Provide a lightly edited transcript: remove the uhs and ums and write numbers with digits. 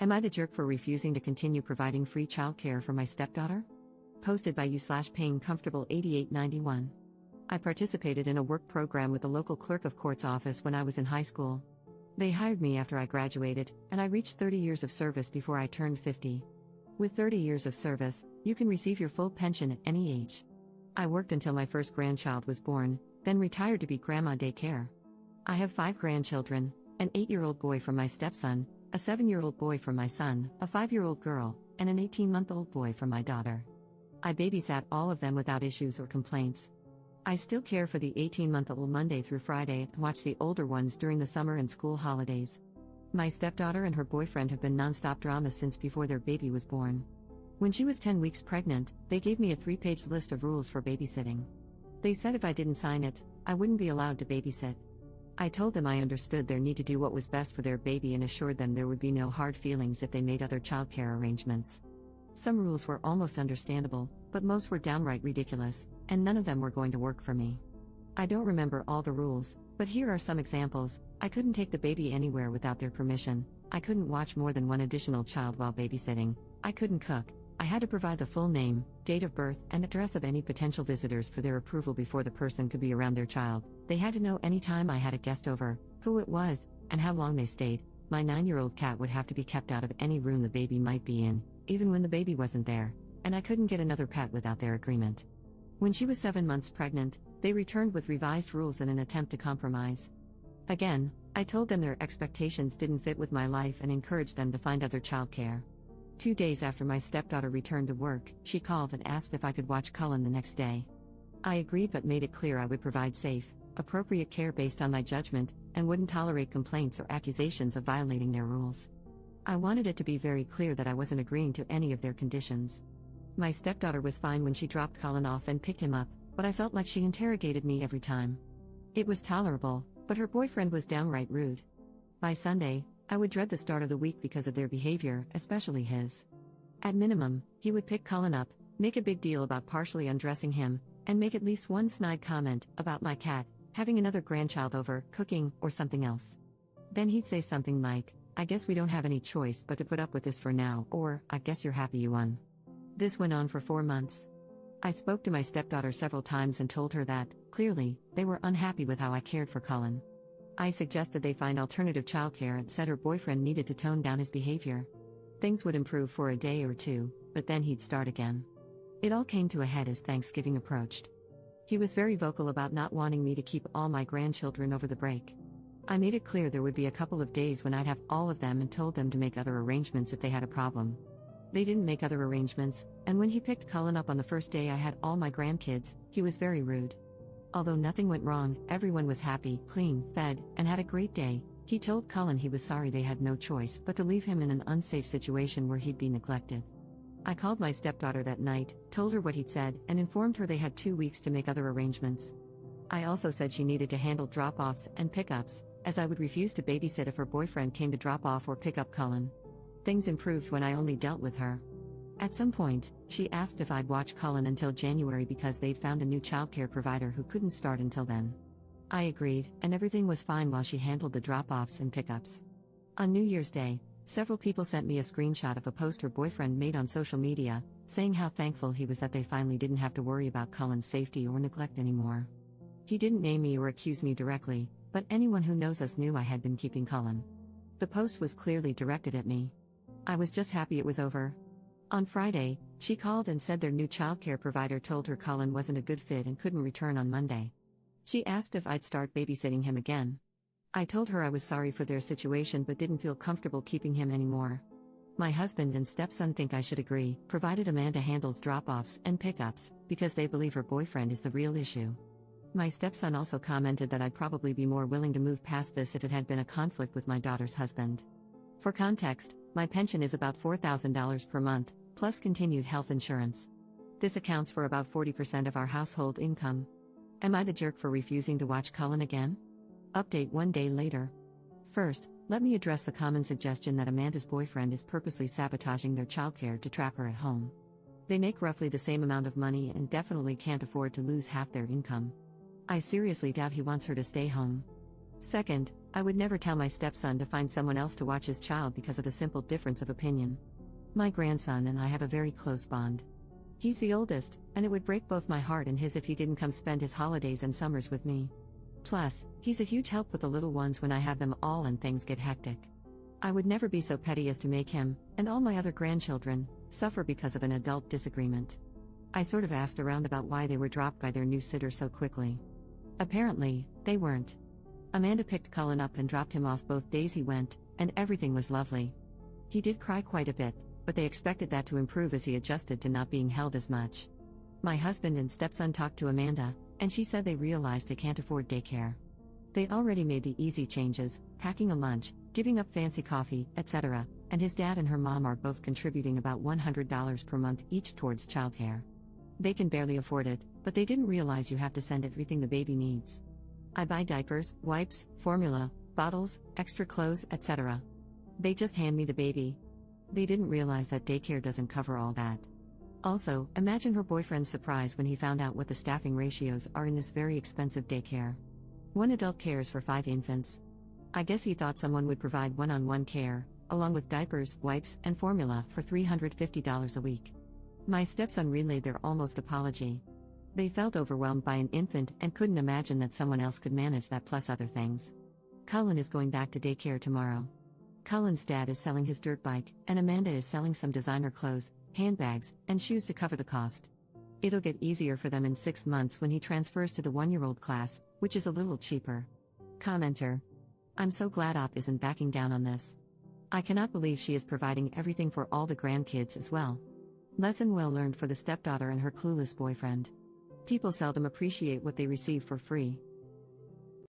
Am I the jerk for refusing to continue providing free childcare for my stepdaughter? Posted by you/payingcomfortable8891. I participated in a work program with the local clerk of court's office when I was in high school. They hired me after I graduated, and I reached 30 years of service before I turned 50. With 30 years of service, you can receive your full pension at any age. I worked until my first grandchild was born, then retired to be grandma daycare. I have 5 grandchildren, an 8-year-old boy from my stepson, a 7-year-old boy from my son, a 5-year-old girl, and an 18-month-old boy from my daughter. I babysat all of them without issues or complaints. I still care for the 18-month-old Monday through Friday and watch the older ones during the summer and school holidays. My stepdaughter and her boyfriend have been non-stop drama since before their baby was born. When she was 10 weeks pregnant, they gave me a 3-page list of rules for babysitting. They said if I didn't sign it, I wouldn't be allowed to babysit. I told them I understood their need to do what was best for their baby and assured them there would be no hard feelings if they made other childcare arrangements. Some rules were almost understandable, but most were downright ridiculous, and none of them were going to work for me. I don't remember all the rules, but here are some examples. I couldn't take the baby anywhere without their permission. I couldn't watch more than one additional child while babysitting. I couldn't cook. I had to provide the full name, date of birth, and address of any potential visitors for their approval before the person could be around their child. They had to know any time I had a guest over, who it was, and how long they stayed. My 9-year-old cat would have to be kept out of any room the baby might be in, even when the baby wasn't there, and I couldn't get another pet without their agreement. When she was 7 months pregnant, they returned with revised rules in an attempt to compromise. Again, I told them their expectations didn't fit with my life and encouraged them to find other childcare. 2 days after my stepdaughter returned to work, she called and asked if I could watch Cullen the next day. I agreed but made it clear I would provide safe, appropriate care based on my judgment, and wouldn't tolerate complaints or accusations of violating their rules. I wanted it to be very clear that I wasn't agreeing to any of their conditions. My stepdaughter was fine when she dropped Cullen off and picked him up, but I felt like she interrogated me every time. It was tolerable, but her boyfriend was downright rude. By Sunday, I would dread the start of the week because of their behavior, especially his. At minimum, he would pick Cullen up, make a big deal about partially undressing him, and make at least one snide comment about my cat, having another grandchild over, cooking, or something else. Then he'd say something like, "I guess we don't have any choice but to put up with this for now," or, "I guess you're happy you won." This went on for 4 months. I spoke to my stepdaughter several times and told her that, clearly, they were unhappy with how I cared for Cullen. I suggested they find alternative childcare and said her boyfriend needed to tone down his behavior. Things would improve for a day or two, but then he'd start again. It all came to a head as Thanksgiving approached. He was very vocal about not wanting me to keep all my grandchildren over the break. I made it clear there would be a couple of days when I'd have all of them and told them to make other arrangements if they had a problem. They didn't make other arrangements, and when he picked Cullen up on the first day I had all my grandkids, he was very rude. Although nothing went wrong, everyone was happy, clean, fed, and had a great day. He told Cullen he was sorry they had no choice but to leave him in an unsafe situation where he'd be neglected. I called my stepdaughter that night, told her what he'd said, and informed her they had 2 weeks to make other arrangements. I also said she needed to handle drop-offs and pick-ups, as I would refuse to babysit if her boyfriend came to drop off or pick up Cullen. Things improved when I only dealt with her. At some point, she asked if I'd watch Cullen until January because they'd found a new childcare provider who couldn't start until then. I agreed, and everything was fine while she handled the drop-offs and pickups. On New Year's Day, several people sent me a screenshot of a post her boyfriend made on social media, saying how thankful he was that they finally didn't have to worry about Cullen's safety or neglect anymore. He didn't name me or accuse me directly, but anyone who knows us knew I had been keeping Cullen. The post was clearly directed at me. I was just happy it was over. On Friday, she called and said their new childcare provider told her Cullen wasn't a good fit and couldn't return on Monday. She asked if I'd start babysitting him again. I told her I was sorry for their situation but didn't feel comfortable keeping him anymore. My husband and stepson think I should agree, provided Amanda handles drop-offs and pickups, because they believe her boyfriend is the real issue. My stepson also commented that I'd probably be more willing to move past this if it had been a conflict with my daughter's husband. For context, my pension is about $4,000 per month, plus continued health insurance. This accounts for about 40% of our household income. Am I the jerk for refusing to watch Cullen again? Update 1 day later. First, let me address the common suggestion that Amanda's boyfriend is purposely sabotaging their childcare to trap her at home. They make roughly the same amount of money and definitely can't afford to lose half their income. I seriously doubt he wants her to stay home. Second, I would never tell my stepson to find someone else to watch his child because of a simple difference of opinion. My grandson and I have a very close bond. He's the oldest, and it would break both my heart and his if he didn't come spend his holidays and summers with me. Plus, he's a huge help with the little ones when I have them all and things get hectic. I would never be so petty as to make him, and all my other grandchildren, suffer because of an adult disagreement. I sort of asked around about why they were dropped by their new sitter so quickly. Apparently, they weren't. Amanda picked Cullen up and dropped him off both days he went, and everything was lovely. He did cry quite a bit, but they expected that to improve as he adjusted to not being held as much. My husband and stepson talked to Amanda, and she said they realized they can't afford daycare. They already made the easy changes, packing a lunch, giving up fancy coffee, etc., and his dad and her mom are both contributing about $100 per month each towards childcare. They can barely afford it, but they didn't realize you have to send everything the baby needs. I buy diapers, wipes, formula, bottles, extra clothes, etc. They just hand me the baby. They didn't realize that daycare doesn't cover all that. Also, imagine her boyfriend's surprise when he found out what the staffing ratios are in this very expensive daycare. One adult cares for 5 infants. I guess he thought someone would provide one-on-one care, along with diapers, wipes, and formula for $350 a week. My stepson relayed their almost apology. They felt overwhelmed by an infant and couldn't imagine that someone else could manage that plus other things. Cullen is going back to daycare tomorrow. Cullen's dad is selling his dirt bike, and Amanda is selling some designer clothes, handbags, and shoes to cover the cost. It'll get easier for them in 6 months when he transfers to the 1-year-old class, which is a little cheaper. Commenter: I'm so glad Op isn't backing down on this. I cannot believe she is providing everything for all the grandkids as well. Lesson well learned for the stepdaughter and her clueless boyfriend. People seldom appreciate what they receive for free.